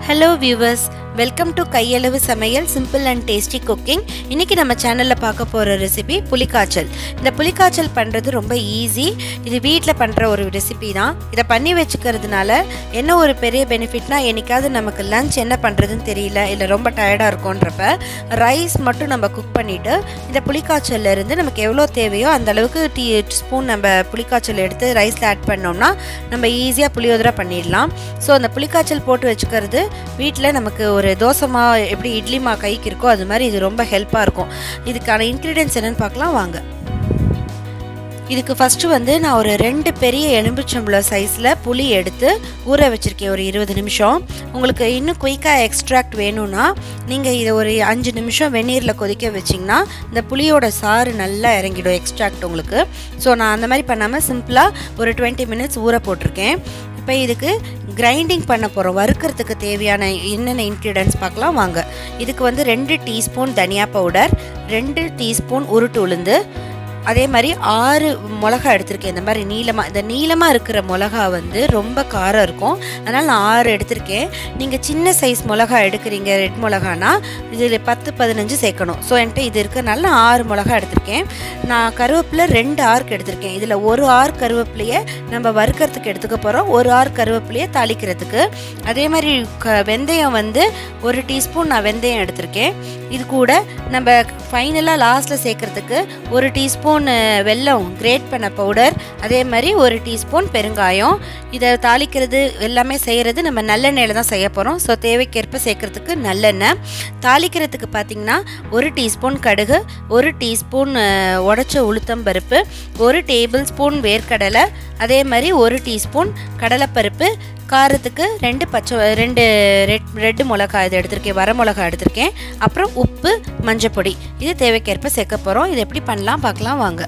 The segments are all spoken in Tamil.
Hello viewers, welcome to Kaialavusamayal simple and tasty cooking. இன்னைக்கு நம்ம சேனல்ல பார்க்க போற ரெசிபி புலிக்காய்ச்சல். இந்த புலிக்காய்ச்சல் பண்றது ரொம்ப ஈஸி. இது வீட்ல பண்ற ஒரு ரெசிபி தான். இத பண்ணி வெச்சுக்கிறதுனால என்ன ஒரு பெரிய பெனிஃபிட்னா என்னைக்காவது நமக்கு லஞ்ச் என்ன பண்றதுன்னு தெரியல இல்ல ரொம்ப டயர்டா இருக்கும்ன்றப்ப ரைஸ் மட்டும் நம்ம குக் பண்ணிட்டு இந்த புலிக்காய்ச்சல்ல இருந்து நமக்கு எவ்வளவு தேவையோ அந்த அளவுக்கு ஸ்பூன் நம்ம புலிக்காய்ச்சல் எடுத்து ரைஸ்ல ஆட் பண்ணோம்னா நம்ம ஈஸியா புளியோதரை பண்ணிடலாம். சோ அந்த புலிக்காய்ச்சல் போட்டு வெச்சுக்கிறது வீட்ல நமக்கு ஒரு தோசை மா எப்படி இட்லி மா கைக்கு இருக்கோ அது மாதிரி இது ரொம்ப ஹெல்ப்பாக இருக்கும். இதுக்கான இன்க்ரீடியன்ட்ஸ் என்னென்னு பார்க்கலாம் வாங்க. இதுக்கு ஃபஸ்ட்டு நான் ஒரு 2 பெரிய எலும்பிச்சம்பழம் சைஸில் புளி எடுத்து ஊற வச்சுருக்கேன் ஒரு 20 நிமிஷம். உங்களுக்கு இன்னும் குயிக்காக எக்ஸ்ட்ராக்ட் வேணும்னா நீங்கள் இதை ஒரு 5 நிமிஷம் வெந்நீரில் கொதிக்க வச்சிங்கன்னா இந்த புளியோட சாறு நல்லா இறங்கிடும் எக்ஸ்ட்ராக்ட் உங்களுக்கு. ஸோ நான் அந்த மாதிரி பண்ணாமல் சிம்பிளாக ஒரு 20 மினிட்ஸ் ஊற போட்டிருக்கேன். இப்போ இதுக்கு கிரைண்டிங் பண்ண போகிறோம். வறுக்கிறதுக்கு தேவையான என்னென்ன இன்க்ரீடியன்ட்ஸ் பார்க்கலாம் வாங்க. இதுக்கு 2 டீஸ்பூன் தனியா பவுடர், 2 டீஸ்பூன் உருட்டு உளுந்து, அதே மாதிரி 6 மிளகா எடுத்திருக்கேன். இந்த மாதிரி நீளமாக இருக்கிற மிளகா ரொம்ப காரம் இருக்கும், அதனால் நான் 6 எடுத்திருக்கேன். நீங்கள் சின்ன சைஸ் மிளகா எடுக்கிறீங்க ரெட் மிளகானா இதில் 10-15 சேர்க்கணும். ஸோ என்கிட்ட இது இருக்கிறனால நான் 6 மிளகா எடுத்திருக்கேன். நான் கருவேப்பிலை 2 ஆர்க் எடுத்திருக்கேன். இதில் ஒரு ஆர்க் கருவேப்பிலையை நம்ம வறுக்கிறதுக்கு எடுத்துக்க போகிறோம், ஒரு ஆர்க் கருவேப்பிலையை தாளிக்கிறதுக்கு. அதே மாதிரி வெந்தயம் 1 டீஸ்பூன் நான் வெந்தயம் எடுத்திருக்கேன். இது கூட நம்ம ஃபைனலாக லாஸ்ட்டில் சேர்க்குறதுக்கு 1 டீஸ்பூன் வெல்லம் கிரேட் பண்ண பவுடர், அதே மாதிரி 1 டீஸ்பூன் பெருங்காயம். இதை தாளிக்கிறது எல்லாமே செய்கிறது நம்ம நல்லெண்ணெயில் தான் செய்ய போகிறோம். ஸோ தேவைக்கேற்ப சேர்க்குறதுக்கு நல்லெண்ணெய். தாளிக்கிறதுக்கு பார்த்திங்கன்னா 1 டீஸ்பூன் கடுகு, 1 டீஸ்பூன் உடைச்ச உளுத்தம்பருப்பு, 1 டேபிள் ஸ்பூன் வேர்க்கடலை, அதே மாதிரி 1 டீஸ்பூன் கடலைப்பருப்பு, காரத்துக்கு 2 ரெட் மிளகா இது எடுத்திருக்கேன், வர மிளகா எடுத்திருக்கேன், அப்புறம் உப்பு, மஞ்சப்பொடி. இது தேவைக்கேற்ப சேர்க்க போகிறோம். இது எப்படி பண்ணலாம் பார்க்கலாம் வாங்க.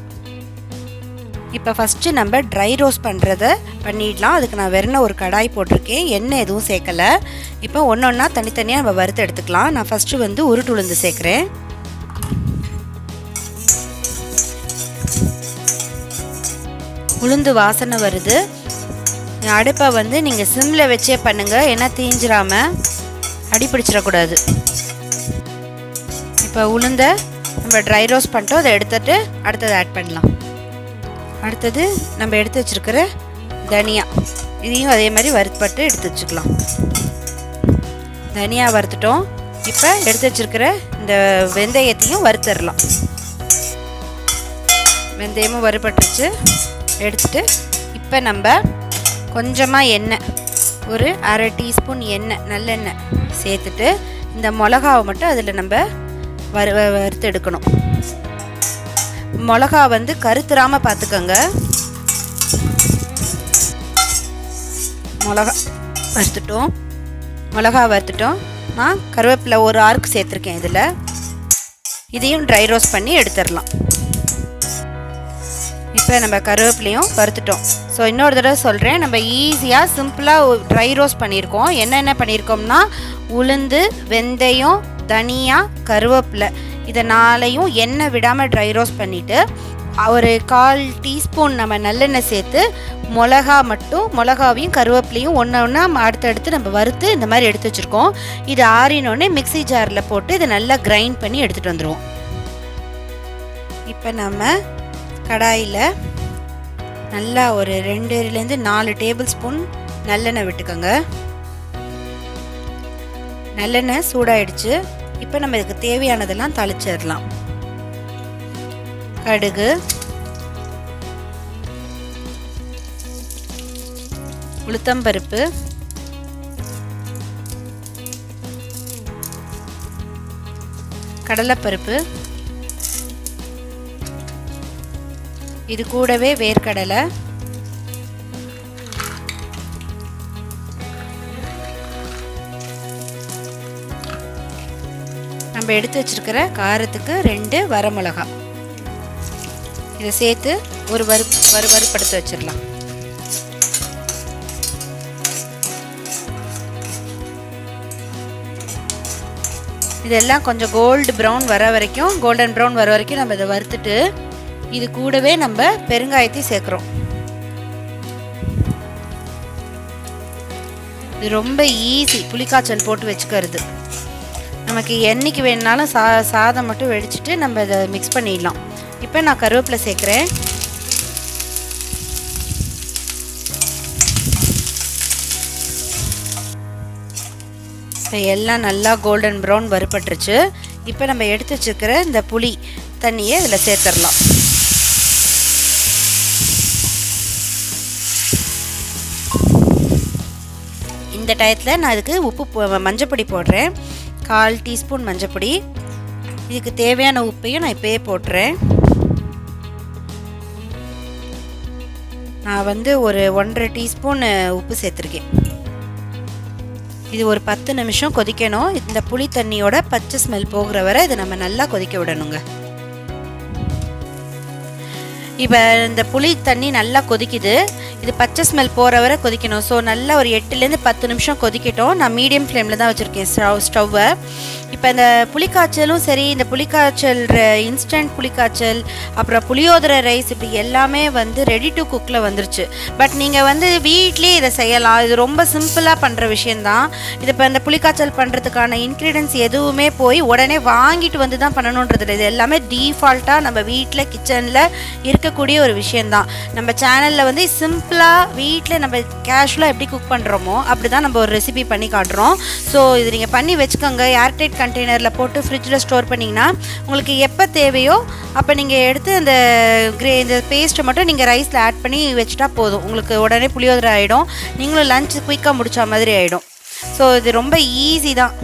இப்போ ஃபஸ்ட்டு நம்ம ட்ரை ரோஸ்ட் பண்ணுறதை பண்ணிடலாம். அதுக்கு நான் வெறும் ஒரு கடாய் போட்டிருக்கேன், எண்ணெய் எதுவும் சேர்க்கலை. இப்போ ஒன்றா தனித்தனியாக நம்ம வறுத்து எடுத்துக்கலாம். நான் ஃபஸ்ட்டு உருட்டு உளுந்து சேர்க்குறேன். உளுந்து வாசனை வருது. அடுப்பை நீங்கள் சிம்மில் வச்சே பண்ணுங்கள், ஏன்னா தீஞ்சிராமல் அடி பிடிச்சிடக்கூடாது. இப்போ உளுந்தை நம்ம ட்ரை ரோஸ்ட் பண்ணிட்டோம், அதை எடுத்துகிட்டு அடுத்தது ஆட் பண்ணலாம். அடுத்தது நம்ம எடுத்து வச்சுருக்கிற தனியா, இதையும் அதே மாதிரி வறுத்துப்பட்டு எடுத்து வச்சுக்கலாம். தனியா வறுத்துட்டோம். இப்போ எடுத்து வச்சுருக்கிற இந்த வெந்தயத்தையும் வறுத்துடலாம். வெந்தயமும் வறுபட்டுச்சு எடுத்துட்டு இப்போ நம்ம கொஞ்சமாக எண்ணெய், ஒரு 1/2 டீஸ்பூன் எண்ணெய் நல்லெண்ணெய் சேர்த்துட்டு இந்த மிளகாவை மட்டும் அதில் நம்ம வறுத்து எடுக்கணும். மிளகா கருத்துறாமல் பார்த்துக்கோங்க. மிளகா வறுத்துட்டோம். நான் கருவேப்பிலை ஒரு ஆர்க் சேர்த்துருக்கேன். இதையும் ட்ரை ரோஸ்ட் பண்ணி எடுத்துடலாம். இப்போ நம்ம கருவேப்பிலையும் வறுத்துட்டோம். ஸோ இன்னொரு தடவை சொல்கிறேன், நம்ம ஈஸியாக சிம்பிளாக ட்ரை ரோஸ்ட் பண்ணியிருக்கோம். என்னென்ன பண்ணியிருக்கோம்னா உளுந்து, வெந்தயம், தனியா, கருவேப்பிலை, இதை 4ஐயும் எண்ணெய் விடாமல் ட்ரை ரோஸ்ட் பண்ணிவிட்டு ஒரு 1/4 டீஸ்பூன் நம்ம நல்லெண்ணெய் சேர்த்து மிளகாவையும் கருவேப்பிலையும் ஒன்று அடுத்தடுத்து நம்ம வறுத்து இந்த மாதிரி எடுத்து வச்சுருக்கோம். இது ஆறினோடனே மிக்ஸி ஜாரில் போட்டு இதை நல்லா கிரைண்ட் பண்ணி எடுத்துகிட்டு வந்துடுவோம். இப்போ நம்ம கடாயில் நல்லா ஒரு 2-4 டேபிள் ஸ்பூன் நல்லெண்ணெய் விட்டுக்கோங்க. நல்லெண்ணெய் சூடாயிடுச்சு. இப்போ நம்ம இதுக்கு தேவையானதெல்லாம் தாளிச்சிடலாம். கடுகு, உளுத்தம்பருப்பு, கடலைப்பருப்பு, இது கூடவே வேர்க்கடலை, நம்ம எடுத்து வச்சிருக்கிற காரத்துக்கு 2 வரமிளகா, இதை சேர்த்து ஒரு வறுப்படுத்த வச்சிடலாம். இதெல்லாம் கொஞ்சம் கோல்டன் ப்ரௌன் வர வரைக்கும் நம்ம இதை வறுத்துட்டு இது கூடவே நம்ம பெருங்காயத்தை சேர்க்குறோம். இது ரொம்ப ஈஸி புளிக்காய்ச்சல் போட்டு வச்சுக்கிறது. நமக்கு என்னைக்கு வேணுனாலும் சாதம் மட்டும் வெடிச்சிட்டு நம்ம இதை மிக்ஸ் பண்ணிடலாம். இப்போ நான் கருவேப்பிலை சேர்க்குறேன். இப்போ எல்லாம் நல்லா கோல்டன் ப்ரௌன் வறுபட்டுருச்சு. இப்போ நம்ம எடுத்து வச்சுருக்கிற இந்த புளி தண்ணியை இதில் சேர்த்துடலாம். இந்த டயத்தில் நான் இதுக்கு மஞ்சப்பொடி போடுறேன். 1/4 டீஸ்பூன் மஞ்சப்பொடி. இதுக்கு தேவையான உப்பையும் நான் இப்போயே போட்டுறேன். நான் வந்து ஒரு 1.5 டீஸ்பூன் உப்பு சேர்த்துருக்கேன். இது ஒரு 10 நிமிஷம் கொதிக்கணும். இந்த புளி தண்ணியோட பச்சை ஸ்மெல் போகிற வரை இதை நம்ம நல்லா கொதிக்க விடணுங்க. இப்போ இந்த புளி தண்ணி நல்லா கொதிக்குது. இது பச்சை ஸ்மெல் போகிற வரை கொதிக்கணும். ஸோ நல்லா ஒரு 8லேருந்து 10 நிமிஷம் கொதிக்கட்டும். நான் மீடியம் ஃப்ளேமில் தான் வச்சுருக்கேன் ஸ்டவ்வை. இப்போ இந்த புளிக்காய்ச்சலும் சரி, இந்த புளிக்காய்ச்சல் இன்ஸ்டன்ட் புளிக்காய்ச்சல், அப்புறம் புளியோதரை ரைஸ், இப்படி எல்லாமே வந்து ரெடி டு குக்கில் வந்துருச்சு. பட் நீங்கள் வந்து வீட்லேயே இதை செய்யலாம். இது ரொம்ப சிம்பிளாக பண்ணுற விஷயந்தான். இது இப்போ இந்த புளிக்காய்ச்சல் பண்ணுறதுக்கான இன்க்ரீடியன்ஸ் எதுவுமே போய் உடனே வாங்கிட்டு வந்து தான் பண்ணணுன்றது. இது எல்லாமே டீஃபால்ட்டாக நம்ம வீட்டில் கிச்சனில் இருக்கக்கூடிய ஒரு விஷயந்தான். நம்ம சேனலில் வந்து சிம்பிளாக வீட்டில் நம்ம கேஷுவலாக எப்படி குக் பண்ணுறோமோ அப்படி தான் நம்ம ஒரு ரெசிபி பண்ணி காட்டுறோம். ஸோ இது நீங்கள் பண்ணி வச்சுக்கோங்க. ஏர்டைட் கண்டெய்னரில் போட்டு ஃப்ரிட்ஜில் ஸ்டோர் பண்ணிங்கன்னா உங்களுக்கு எப்போ தேவையோ அப்போ நீங்கள் எடுத்து அந்த இந்த பேஸ்ட்டை மட்டும் நீங்கள் ரைஸில் ஆட் பண்ணி வச்சுட்டா போதும். உங்களுக்கு உடனே புளியோதரை ஆகிடும். நீங்களும் லஞ்ச் குயிக்காக முடிச்ச மாதிரி ஆகிடும். ஸோ இது ரொம்ப ஈஸி தான்.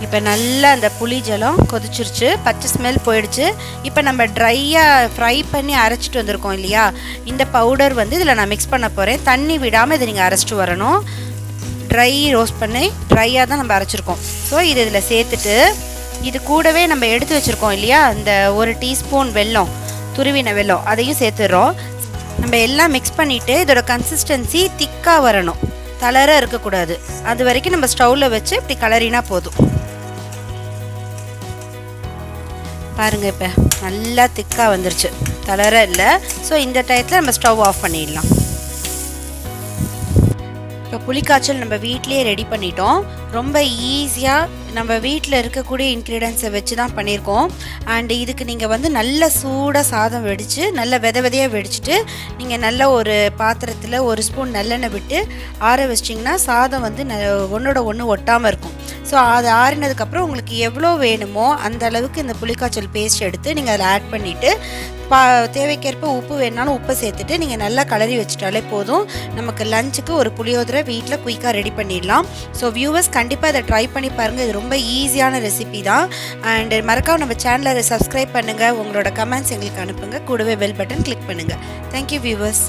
இப்போ நல்லா அந்த புளி ஜலம் கொதிச்சிருச்சு, பச்சை ஸ்மெல் போயிடுச்சு. இப்போ நம்ம ட்ரையாக ஃப்ரை பண்ணி அரைச்சிட்டு வந்திருக்கோம் இல்லையா, இந்த பவுடர் வந்து இதில் நான் மிக்ஸ் பண்ண போகிறேன். தண்ணி விடாமல் இதை நீங்கள் அரைச்சிட்டு வரணும். ட்ரை ரோஸ்ட் பண்ணி ட்ரையாக தான் நம்ம அரைச்சிருக்கோம். ஸோ இது இதில் சேர்த்துட்டு இது கூடவே நம்ம எடுத்து வச்சுருக்கோம் இல்லையா, இந்த 1 டீஸ்பூன் வெல்லம், துருவின வெல்லம், அதையும் சேர்த்துடுறோம். நம்ம எல்லாம் மிக்ஸ் பண்ணிவிட்டு இதோட கன்சிஸ்டன்சி திக்காக வரணும், தளர இருக்கக்கூடாது. அது வரைக்கும் நம்ம ஸ்டவ்வில் வச்சு இப்படி கலரினா போதும். பாருங்கள், இப்போ நல்லா திக்காக வந்துருச்சு, தளர இல்லை. ஸோ இந்த டயத்தில் நம்ம ஸ்டவ் ஆஃப் பண்ணிடலாம். இப்போ புளிக்காய்ச்சல் நம்ம வீட்டிலேயே ரெடி பண்ணிட்டோம். ரொம்ப ஈஸியாக நம்ம வீட்டில் இருக்கக்கூடிய இன்க்ரீடியன்ஸை வச்சு தான் பண்ணியிருக்கோம். அண்டு இதுக்கு நீங்கள் வந்து நல்ல சூடாக சாதம் வெடித்து நல்ல விதையாக வெடிச்சிட்டு நீங்கள் நல்ல ஒரு பாத்திரத்தில் 1 ஸ்பூன் நல்லெண்ணெய் விட்டு ஆற வச்சிட்டிங்கன்னா சாதம் வந்து ஒன்றோட ஒன்று ஒட்டாமல் இருக்கும். ஸோ அது ஆறினதுக்கப்புறம் உங்களுக்கு எவ்வளோ வேணுமோ அந்த அளவுக்கு இந்த புளிக்காய்ச்சல் பேஸ்ட் எடுத்து நீங்கள் அதில் ஆட் பண்ணிவிட்டு தேவைக்கேற்ப உப்பு வேணாலும் உப்பை சேர்த்துட்டு நீங்கள் நல்லா கலரி வச்சுட்டாலே போதும். நமக்கு லஞ்சுக்கு ஒரு புளியோதரை வீட்டில் குயிக்காக ரெடி பண்ணிடலாம். ஸோ வியூவர்ஸ் கண்டிப்பாக இதை ட்ரை பண்ணி பாருங்கள். இது ரொம்ப ஈஸியான ரெசிபி தான். அண்டு மறக்காம நம்ம சேனலை சப்ஸ்கிரைப் பண்ணுங்கள். உங்களோட கமெண்ட்ஸ் எங்களுக்கு அனுப்புங்க. கூடவே பெல் பட்டன் கிளிக் பண்ணுங்கள். Thank you viewers.